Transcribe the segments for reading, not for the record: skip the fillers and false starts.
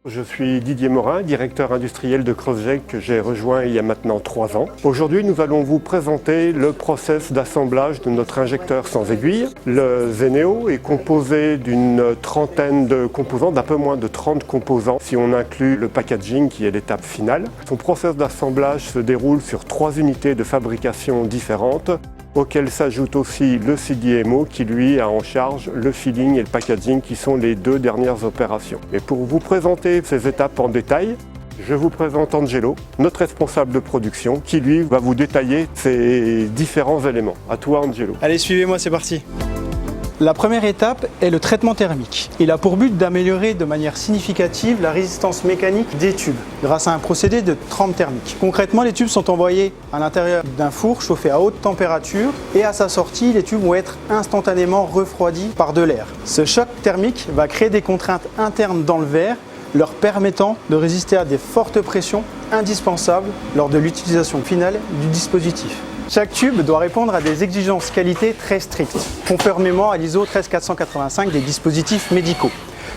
Je suis Didier Morin, directeur industriel de Crossject que j'ai rejoint il y a maintenant 3 ans. Aujourd'hui, nous allons vous présenter le process d'assemblage de notre injecteur sans aiguille. Le Zeneo est composé d'une trentaine de composants, d'un peu moins de 30 composants si on inclut le packaging qui est l'étape finale. Son process d'assemblage se déroule sur 3 unités de fabrication différentes, auquel s'ajoute aussi le CDMO qui lui a en charge le filling et le packaging qui sont les 2 dernières opérations. Et pour vous présenter ces étapes en détail, je vous présente Angelo, notre responsable de production, qui lui va vous détailler ces différents éléments. À toi Angelo. Allez, suivez-moi, c'est parti. La première étape est le traitement thermique. Il a pour but d'améliorer de manière significative la résistance mécanique des tubes grâce à un procédé de trempe thermique. Concrètement, les tubes sont envoyés à l'intérieur d'un four chauffé à haute température et à sa sortie, les tubes vont être instantanément refroidis par de l'air. Ce choc thermique va créer des contraintes internes dans le verre, leur permettant de résister à des fortes pressions indispensables lors de l'utilisation finale du dispositif. Chaque tube doit répondre à des exigences qualité très strictes, conformément à l'ISO 13485 des dispositifs médicaux.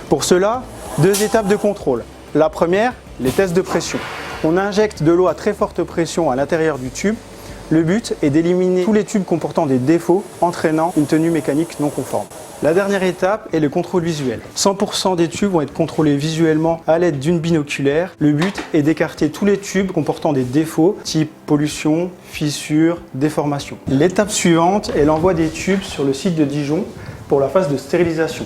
Pour cela, 2 étapes de contrôle. La première, les tests de pression. On injecte de l'eau à très forte pression à l'intérieur du tube. Le but est d'éliminer tous les tubes comportant des défauts, entraînant une tenue mécanique non conforme. La dernière étape est le contrôle visuel. 100% des tubes vont être contrôlés visuellement à l'aide d'une binoculaire. Le but est d'écarter tous les tubes comportant des défauts, type pollution, fissures, déformations. L'étape suivante est l'envoi des tubes sur le site de Dijon pour la phase de stérilisation.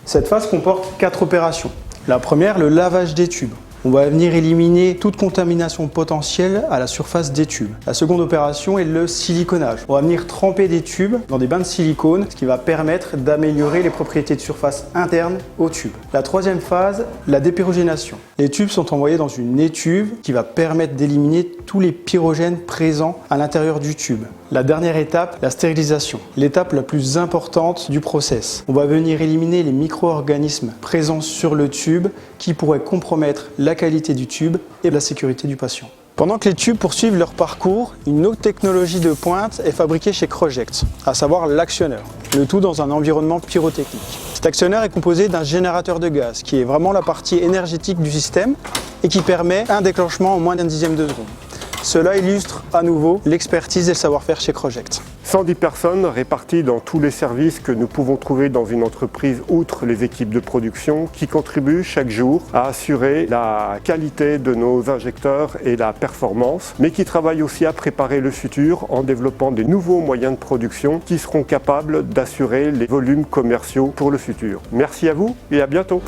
Cette phase comporte 4 opérations. La première, le lavage des tubes. On va venir éliminer toute contamination potentielle à la surface des tubes. La seconde opération est le siliconnage. On va venir tremper des tubes dans des bains de silicone, ce qui va permettre d'améliorer les propriétés de surface interne aux tubes. La troisième phase, la dépyrogénation. Les tubes sont envoyés dans une étuve qui va permettre d'éliminer tous les pyrogènes présents à l'intérieur du tube. La dernière étape, la stérilisation. L'étape la plus importante du process. On va venir éliminer les micro-organismes présents sur le tube qui pourraient compromettre la qualité du tube et la sécurité du patient. Pendant que les tubes poursuivent leur parcours, une autre technologie de pointe est fabriquée chez Crossject, à savoir l'actionneur. Le tout dans un environnement pyrotechnique. Cet actionneur est composé d'un générateur de gaz qui est vraiment la partie énergétique du système et qui permet un déclenchement en moins d'1 dixième de seconde. Cela illustre à nouveau l'expertise et le savoir-faire chez Crossject. 110 personnes réparties dans tous les services que nous pouvons trouver dans une entreprise, outre les équipes de production, qui contribuent chaque jour à assurer la qualité de nos injecteurs et la performance, mais qui travaillent aussi à préparer le futur en développant des nouveaux moyens de production qui seront capables d'assurer les volumes commerciaux pour le futur. Merci à vous et à bientôt.